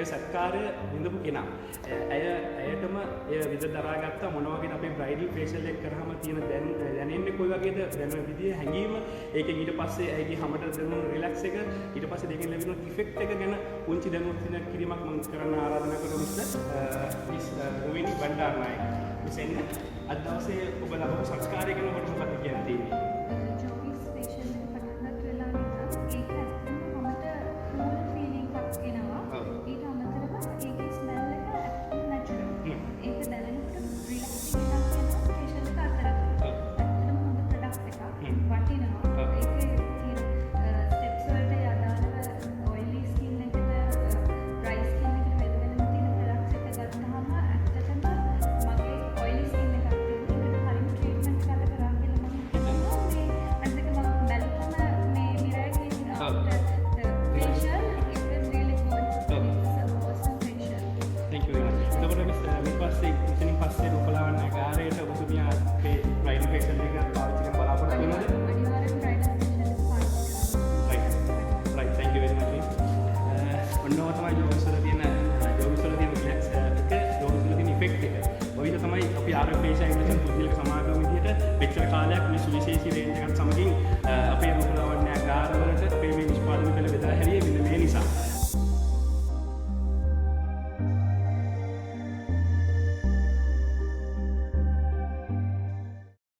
සත්කාරය විඳපු කෙනා. ඇයටම විද දරාගත්ත මොන වගේ අපේ බ්‍රයිඩල් ෆේෂියල් එක කරාම තියෙන දැනෙන්නේ කොයි වගේද දැනෙන විදිය හැඟීම ඒකෙන් ඊට පස්සේ ඇයිගේ හැමට දැනුණු රිලැක්ස් එක ඊට පස්සේ දෙකෙන් ලැබෙන ඉෆෙක්ට් එක ගැන පුංචි දැනුවත් වෙන කිරීමක් මම කරන්න ආරාධනා කරනවා මිස්ටර් රොවිනි බණ්ඩාරනායක. මෙසෙන්න අද දවසේ ඔබ ලබපු සත්කාරය ගැන ඔබට මොකක්ද කියන්න තියෙන්නේ? ආරෝපේෂන් ඉන්ටර්නෙට් පුද්ගලික සමාගම විදිහට මෙච්චර කාලයක් මේ සුවිශේෂී රේන්ජ් එකක්